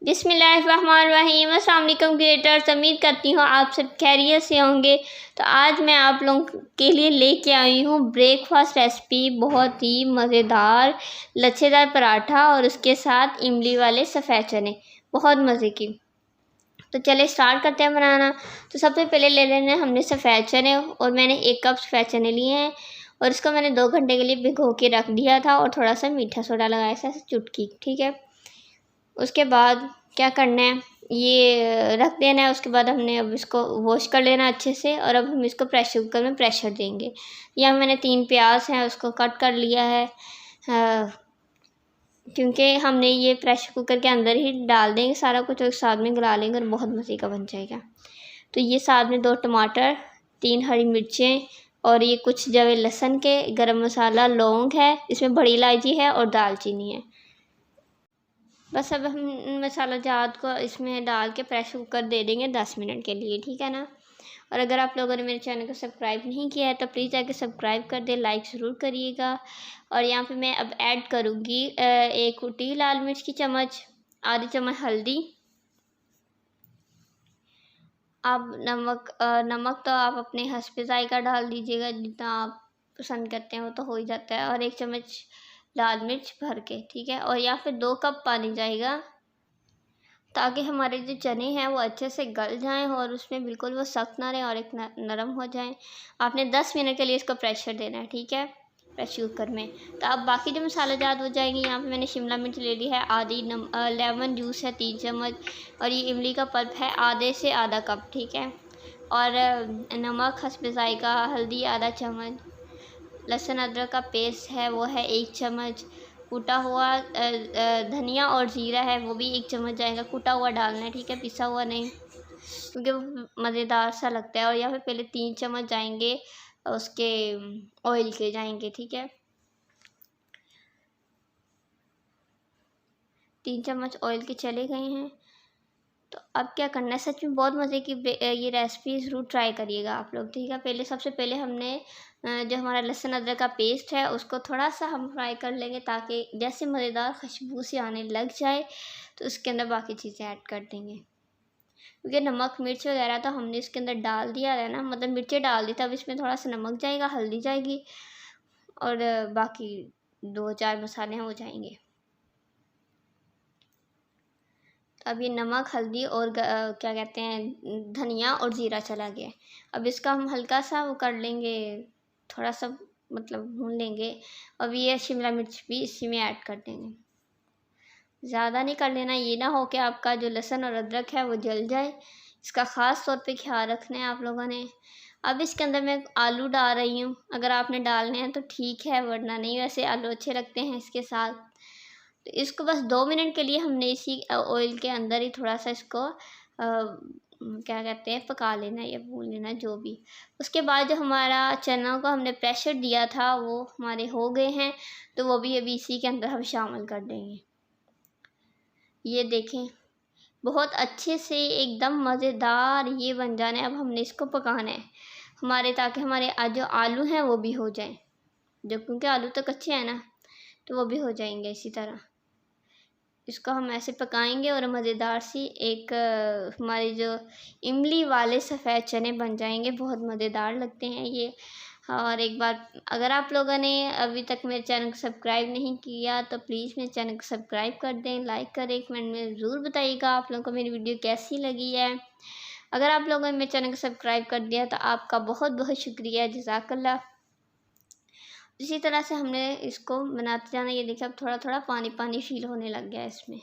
बिस्मिल्लाहिर्रहमानिर्रहीम। अस्सलाम वालेकुम क्रिएटर्स, उम्मीद करती हूँ आप सब खैरियत से होंगे। तो आज मैं आप लोगों के लिए लेके आई हूँ ब्रेकफास्ट रेसिपी, बहुत ही मज़ेदार लच्छेदार पराठा और उसके साथ इमली वाले सफ़ेद चने, बहुत मज़े की। तो चले स्टार्ट करते हैं बनाना। तो सबसे पहले ले लेने हमने सफ़ेद चने, और मैंने 1 कप सफ़ेद चने लिए हैं और इसको मैंने 2 घंटे के लिए भिगो के रख दिया था और थोड़ा सा मीठा सोडा लगाया था, चुटकी, ठीक है। उसके बाद क्या करना है, ये रख देना है। उसके बाद हमने अब इसको वॉश कर लेना अच्छे से, और अब हम इसको प्रेशर कुकर में प्रेशर देंगे। यहाँ मैंने 3 प्याज हैं उसको कट कर लिया है, क्योंकि हमने ये प्रेशर कुकर के अंदर ही डाल देंगे सारा कुछ और साथ में गला लेंगे और बहुत मज़े का बन जाएगा। तो ये साथ में 2 टमाटर, 3 हरी मिर्चें, और ये कुछ जवे लहसुन के, गरम मसाला, लौंग है, इसमें बड़ी इलायची है और दालचीनी है। बस अब हम मसाला जात को इसमें डाल के प्रेशर कुकर दे देंगे 10 मिनट के लिए, ठीक है ना। और अगर आप लोगों ने मेरे चैनल को सब्सक्राइब नहीं किया है तो प्लीज़ जाके सब्सक्राइब कर दे, लाइक ज़रूर करिएगा। और यहाँ पे मैं अब ऐड करूँगी 1 कुटी लाल मिर्च की चम्मच, आधी चम्मच हल्दी। आप नमक तो आप अपने हस्ब ज़ायक़ा डाल दीजिएगा, जितना आप पसंद करते हैं वो तो हो ही जाता है। और 1 चम्मच लाल मिर्च भर के, ठीक है। और यहाँ पे 2 कप पानी जाएगा, ताकि हमारे जो चने हैं वो अच्छे से गल जाएं और उसमें बिल्कुल वो सख्त ना रहें और एक नरम हो जाएं। आपने 10 मिनट के लिए इसको प्रेशर देना है, ठीक है, प्रेशर कुकर में। तो अब बाकी जो मसाले जात हो जाएंगे। यहाँ पे मैंने शिमला मिर्च ले ली है आधी, लेमन जूस है 3 चम्मच, और ये इमली का पल्प है आधे से आधा कप, ठीक है। और नमक हस्ब ज़ायक़ा, हल्दी आधा चम्मच, लहसुन अदरक का पेस्ट है वो है 1 चम्मच, कूटा हुआ धनिया और ज़ीरा है वो भी 1 चम्मच जाएगा। कूटा हुआ डालना है, ठीक है, पिसा हुआ नहीं, क्योंकि वो मज़ेदार सा लगता है। और यहाँ पे पहले 3 चम्मच जाएंगे उसके ऑयल के जाएंगे, ठीक है, 3 चम्मच ऑयल के चले गए हैं। तो अब क्या करना है, सच में बहुत मज़े की ये रेसिपी ज़रूर ट्राई करिएगा आप लोग, ठीक है। सबसे पहले हमने जो हमारा लहसुन अदरक का पेस्ट है उसको थोड़ा सा हम फ्राई कर लेंगे, ताकि जैसे मज़ेदार खुशबू सी आने लग जाए तो उसके अंदर बाकी चीज़ें ऐड कर देंगे। क्योंकि नमक मिर्च वगैरह तो हमने इसके अंदर डाल दिया है ना, मतलब मिर्चें डाल दी, तब इसमें थोड़ा सा नमक जाएगा, हल्दी जाएगी, और बाकी 2-4 मसाले हैं वो जाएंगे। अब ये नमक, हल्दी और क्या कहते हैं, धनिया और ज़ीरा चला गया। अब इसका हम हल्का सा वो कर लेंगे, थोड़ा सा मतलब भून लेंगे। अब ये शिमला मिर्च भी इसी में ऐड कर देंगे। ज़्यादा नहीं कर लेना, ये ना हो कि आपका जो लहसुन और अदरक है वो जल जाए। इसका ख़ास तौर पे ख्याल रखना है आप लोगों ने। अब इसके अंदर मैं आलू डाल रही हूँ, अगर आपने डालने हैं तो ठीक है, वरना नहीं। वैसे आलू अच्छे लगते हैं इसके साथ। तो इसको बस 2 मिनट के लिए हमने इसी ऑयल के अंदर ही थोड़ा सा इसको क्या कहते हैं, पका लेना या भून लेना, जो भी। उसके बाद जो हमारा चना को हमने प्रेशर दिया था वो हमारे हो गए हैं, तो वो भी अभी इसी के अंदर हम शामिल कर देंगे। ये देखें, बहुत अच्छे से एकदम मज़ेदार ये बन जाना है। अब हमने इसको पकाना है हमारे, ताकि हमारे जो आलू हैं वो भी हो जाएं, जब क्योंकि आलू तो कच्चे हैं ना, तो वो भी हो जाएंगे इसी तरह। इसको हम ऐसे पकाएंगे और मज़ेदार सी एक हमारे जो इमली वाले सफ़ेद चने बन जाएंगे, बहुत मज़ेदार लगते हैं ये। और एक बार अगर आप लोगों ने अभी तक मेरे चैनल को सब्सक्राइब नहीं किया तो प्लीज़ मेरे चैनल को सब्सक्राइब कर दें, लाइक करें, कमेंट में ज़रूर बताइएगा आप लोगों को मेरी वीडियो कैसी लगी है। अगर आप लोगों ने मेरे चैनल को सब्सक्राइब कर दिया तो आपका बहुत बहुत शुक्रिया, जज़ाकल्लाह। इसी तरह से हमने इसको बनाते जाना। ये देखिए, अब थोड़ा थोड़ा पानी पानी फील होने लग गया है इसमें,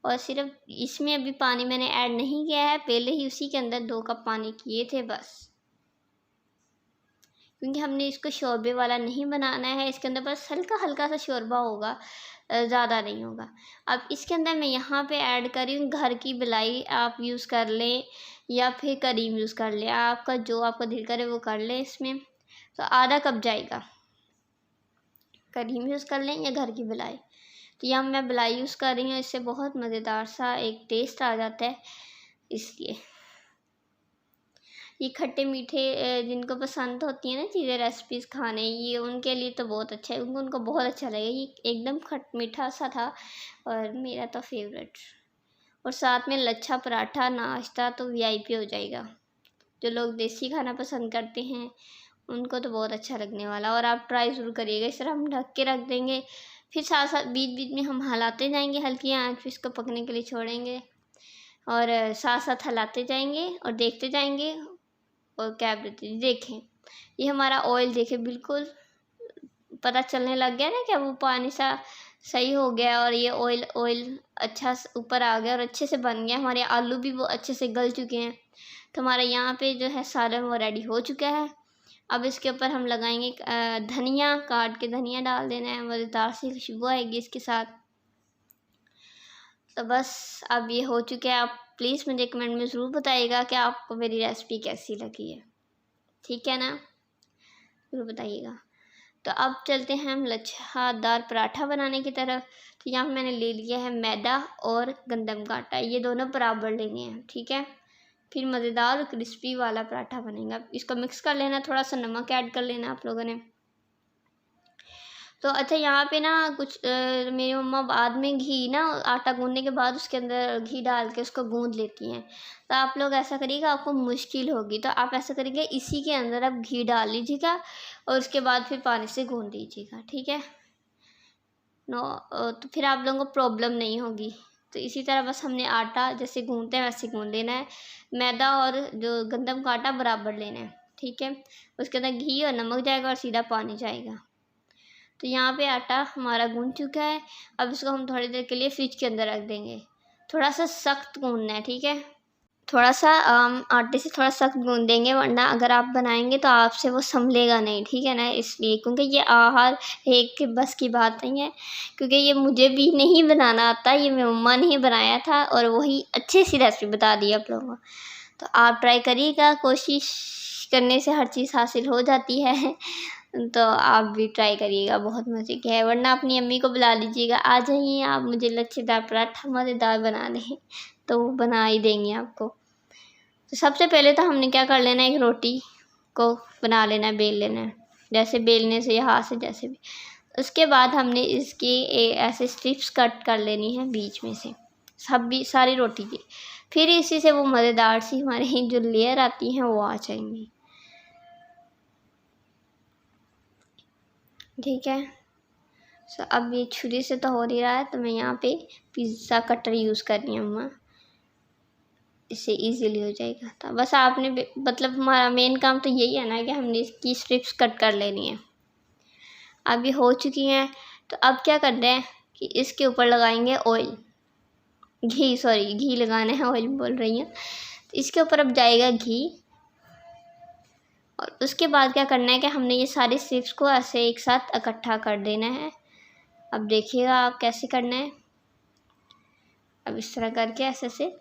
और सिर्फ इसमें अभी पानी मैंने ऐड नहीं किया है, पहले ही उसी के अंदर 2 कप पानी किए थे बस, क्योंकि हमने इसको शोरबे वाला नहीं बनाना है। इसके अंदर बस हल्का हल्का सा शोरबा होगा, ज़्यादा नहीं होगा। अब इसके अंदर मैं यहाँ पे ऐड कर रही हूँ घर की मलाई, आप यूज़ कर लें या फिर करीम यूज़ कर लें, आपका जो आपका दिल करे वो कर लें। इसमें तो आधा कप जाएगा, करीम यूज़ कर लें या घर की मलाई। तो यहाँ मैं मलाई यूज़ कर रही हूँ, इससे बहुत मज़ेदार सा एक टेस्ट आ जाता है, इसलिए। ये खट्टे मीठे जिनको पसंद होती है ना चीज़ें, रेसिपीज़ खाने, ये उनके लिए तो बहुत अच्छा है, उनको बहुत अच्छा लगेगा। ये एकदम खट मीठा सा था और मेरा तो फेवरेट। और साथ में लच्छा पराठा नाश्ता तो वीआईपी हो जाएगा। जो लोग देसी खाना पसंद करते हैं उनको तो बहुत अच्छा लगने वाला। और आप ट्राई ज़रूर करिएगा। इस तरह हम ढक के रख देंगे, फिर साथ साथ बीच बीच में हम हिलाते जाएंगे, हल्की आंच पे इसको पकने के लिए छोड़ेंगे और साथ साथ हिलाते जाएंगे और देखते जाएंगे। और क्या बोलते, देखें ये हमारा ऑयल देखें बिल्कुल पता चलने लग गया ना, क्या वो पानी सा सही हो गया और ये ऑयल ऑयल अच्छा ऊपर आ गया और अच्छे से बन गया। हमारे आलू भी वो अच्छे से गल चुके हैं। तो हमारा यहाँ पे जो है सालन वो रेडी हो चुका है। अब इसके ऊपर हम लगाएंगे धनिया, काट के धनिया डाल देना है, मज़ेदार सी खुशबू आएगी इसके साथ। तो बस अब ये हो चुके हैं। आप प्लीज़ मुझे कमेंट में ज़रूर बताइएगा कि आपको मेरी रेसिपी कैसी लगी है, ठीक है ना, ज़रूर बताइएगा। तो अब चलते हैं हम लच्छादार पराठा बनाने की तरफ। तो यहाँ मैंने ले लिया है मैदा और गंदम का आटा, ये दोनों बराबर लेने हैं, ठीक है। फिर मज़ेदार और क्रिस्पी वाला पराठा बनेगा। इसको मिक्स कर लेना, थोड़ा सा नमक ऐड कर लेना आप लोगों ने। तो अच्छा यहाँ पे ना कुछ मेरी मम्मा बाद में घी ना, आटा गूँधने के बाद उसके अंदर घी डाल के उसको गूँध लेती हैं। तो आप लोग ऐसा करिएगा, आपको मुश्किल होगी। तो आप ऐसा करिएगा, इसी के अंदर आप घी डाल लीजिएगा और उसके बाद फिर पानी से गूँध दीजिएगा, ठीक है। तो फिर आप लोगों को प्रॉब्लम नहीं होगी। तो इसी तरह बस हमने आटा जैसे गूँधते हैं वैसे गूँध लेना है। मैदा और जो गंदम का आटा बराबर लेना है, ठीक है। उसके अंदर घी और नमक जाएगा और सीधा पानी जाएगा। तो यहाँ पे आटा हमारा गूँध चुका है। अब इसको हम थोड़ी देर के लिए फ्रिज के अंदर रख देंगे। थोड़ा सा सख्त गूँधना है, ठीक है। थोड़ा सा आटे से थोड़ा सख्त गूँध देंगे, वरना अगर आप बनाएंगे तो आपसे वो संभलेगा नहीं, ठीक है ना। इसलिए क्योंकि ये आहार एक के बस की बात नहीं है, क्योंकि ये मुझे भी नहीं बनाना आता, ये मेरी मम्मा ने ही बनाया था और वही अच्छी सी रेसिपी बता दी आप लोगों को। तो आप ट्राई करिएगा, कोशिश करने से हर चीज़ हासिल हो जाती है। तो आप भी ट्राई करिएगा, बहुत मज़े की है। वरना अपनी अम्मी को बुला लीजिएगा, आ जाइए आप, मुझे लच्छेदार पराठा मज़ेदार बना दें, तो वो बना ही देंगे आपको। तो सबसे पहले तो हमने क्या कर लेना है, एक रोटी को बना लेना है, बेल लेना है, जैसे बेलने से या हाथ से जैसे भी। उसके बाद हमने इसकी ऐसे स्ट्रिप्स कट कर लेनी है बीच में से, सारी रोटी की। फिर इसी से वो मज़ेदार सी हमारी जो लेयर आती हैं वो आ जाएंगी, ठीक है। सो अब ये छुरी से तो हो नहीं रहा है, तो मैं यहाँ पे पिज़्ज़ा कटर यूज़ कर रही हूँ, इससे इजीली हो जाएगा। तो बस आपने मतलब हमारा मेन काम तो यही है ना कि हमने इसकी स्ट्रिप्स कट कर लेनी है। अब ये हो चुकी हैं। तो अब क्या करना है कि इसके ऊपर लगाएंगे ऑयल, घी लगाना है, ऑयल बोल रही हैं। तो इसके ऊपर अब जाएगा घी और उसके बाद क्या करना है कि हमने ये सारी स्ट्रिप्स को ऐसे एक साथ इकट्ठा कर देना है। अब देखिएगा आप कैसे करना है। अब इस तरह करके ऐसे से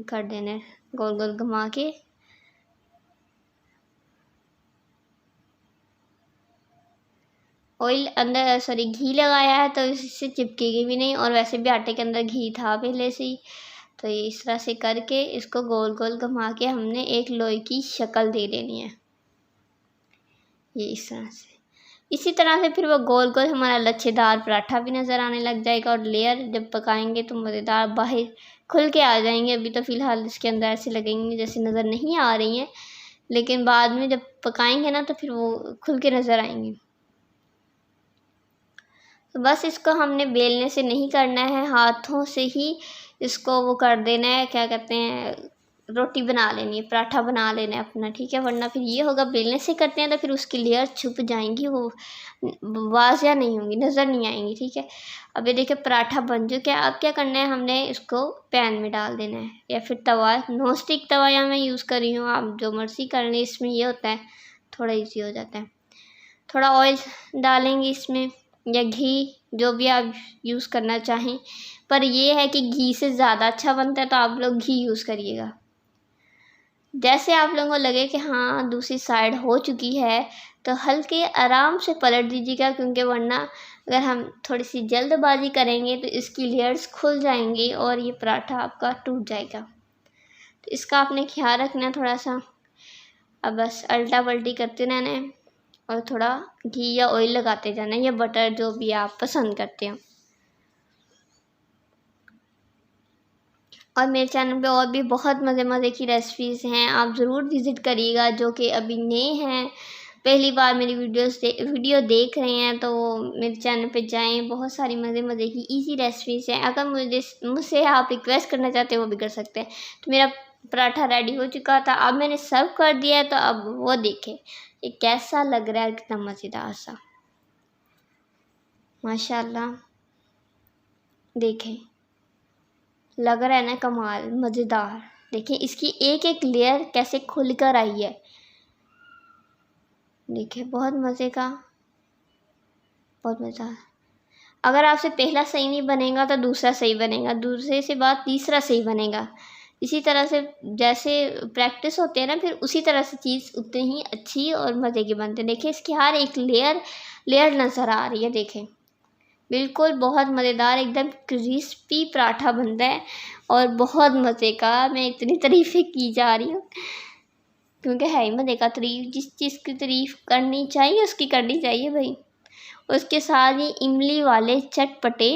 कर देना है, गोल गोल घुमा के। ऑयल अंदर घी लगाया है तो इससे चिपकेगी भी नहीं, और वैसे भी आटे के अंदर घी था पहले से ही। तो ये इस तरह से करके इसको गोल गोल घुमा के हमने एक लोई की शक्ल दे देनी है, ये इस तरह से। इसी तरह से फिर वो गोल गोल हमारा लच्छेदार पराठा भी नज़र आने लग जाएगा, और लेयर जब पकाएंगे तो मज़ेदार बाहर खुल के आ जाएंगे। अभी तो फ़िलहाल इसके अंदर ऐसे लगेंगे जैसे नज़र नहीं आ रही हैं, लेकिन बाद में जब पकाएंगे ना तो फिर वो खुल के नज़र आएंगे। तो बस इसको हमने बेलने से नहीं करना है, हाथों से ही इसको वो कर देना है, क्या कहते हैं, रोटी बना लेनी है, पराठा बना लेना है अपना, ठीक है। वरना फिर ये होगा, बेलने से करते हैं तो फिर उसकी लेयर छुप जाएंगी, वो वाज़िया नहीं होंगी, नज़र नहीं आएंगी, ठीक है। अब ये देखिए पराठा बन चुका है। अब क्या करना है, हमने इसको पैन में डाल देना है, या फिर तवा, नॉन स्टिक तवा यहाँ मैं यूज़ कर रही हूँ, आप जो मर्ज़ी कर लें। इसमें ये होता है थोड़ा ईजी हो जाता है। थोड़ा ऑयल डालेंगे इसमें या घी, जो भी आप यूज़ करना चाहें, पर ये है कि घी से ज़्यादा अच्छा बनता है, तो आप लोग घी यूज़ करिएगा। जैसे आप लोगों को लगे कि हाँ दूसरी साइड हो चुकी है तो हल्के आराम से पलट दीजिएगा, क्योंकि वरना अगर हम थोड़ी सी जल्दबाजी करेंगे तो इसकी लेयर्स खुल जाएंगी और ये पराठा आपका टूट जाएगा। तो इसका आपने ख्याल रखना है थोड़ा सा। अब बस अल्टा पल्टी करते रहना है और थोड़ा घी या ऑयल लगाते जाना है या बटर, जो भी आप पसंद करते हो। और मेरे चैनल पे और भी बहुत मज़े मज़े की रेसिपीज़ हैं, आप ज़रूर विज़िट करिएगा। जो कि अभी नए हैं, पहली बार मेरी वीडियो देख रहे हैं, तो मेरे चैनल पे जाएं। बहुत सारी मज़े मज़े की इजी रेसिपीज़ हैं। अगर मुझसे आप रिक्वेस्ट करना चाहते हैं वो भी कर सकते हैं। तो मेरा पराठा रेडी हो चुका था, अब मैंने सर्व कर दिया है। तो अब वो देखें ये कैसा लग रहा है, कितना मज़ेदार सा, माशाल्लाह। देखें, लग रहा है ना कमाल, मज़ेदार। देखिए इसकी एक एक लेयर कैसे खुल कर आई है। देखिए बहुत मज़े का, बहुत मज़ा। अगर आपसे पहला सही नहीं बनेगा तो दूसरा सही बनेगा, दूसरे से बाद तीसरा सही बनेगा। इसी तरह से जैसे प्रैक्टिस होते हैं ना, फिर उसी तरह से चीज़ उतनी ही अच्छी और मज़े की बनते हैं। देखिए इसकी हर एक लेयर नज़र आ रही है। देखें बिल्कुल बहुत मज़ेदार, एकदम क्रिस्पी पराठा बनता है और बहुत मज़े का। मैं इतनी तारीफ़ें की जा रही हूँ क्योंकि है ही मज़े का। जिस चीज़ की तारीफ़ करनी चाहिए उसकी करनी चाहिए भाई। उसके साथ ही इमली वाले चटपटे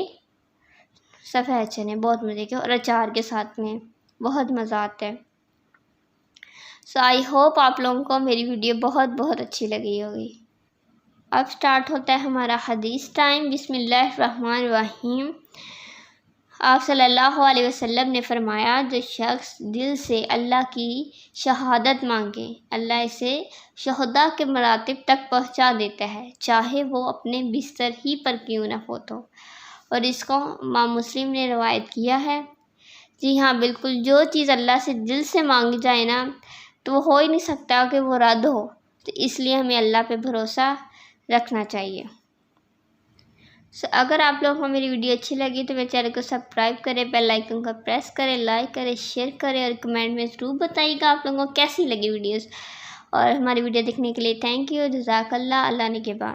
सफ़ेद चने बहुत मज़े के, और अचार के साथ में बहुत मज़ा आता है। सो आई होप आप लोगों को मेरी वीडियो बहुत बहुत अच्छी लगी होगी। अब स्टार्ट होता है हमारा हदीस टाइम। बिस्मिल्लाहिर्रहमानिर्रहीम। आप सल्लल्लाहु अलैहि वसल्लम ने फरमाया, जो शख्स दिल से अल्लाह की शहादत मांगे, अल्लाह इसे शहदा के मरातिब तक पहुंचा देता है, चाहे वो अपने बिस्तर ही पर क्यों न हो तो। और इसको इमाम मुस्लिम ने रवायत किया है। जी हाँ, बिल्कुल, जो चीज़ अल्लाह से दिल से मांगी जाए ना, तो वो हो ही नहीं सकता कि वो रद्द हो। तो इसलिए हमें अल्लाह पे भरोसा रखना चाहिए। अगर आप लोगों को मेरी वीडियो अच्छी लगी तो मेरे चैनल को सब्सक्राइब करें, बेल आइकन को प्रेस करें, लाइक करें, शेयर करें और कमेंट में ज़रूर बताइएगा आप लोगों को कैसी लगी वीडियोस। और हमारी वीडियो देखने के लिए थैंक यू। जज़ाकल्लाह। अल्लाह ने के बाद।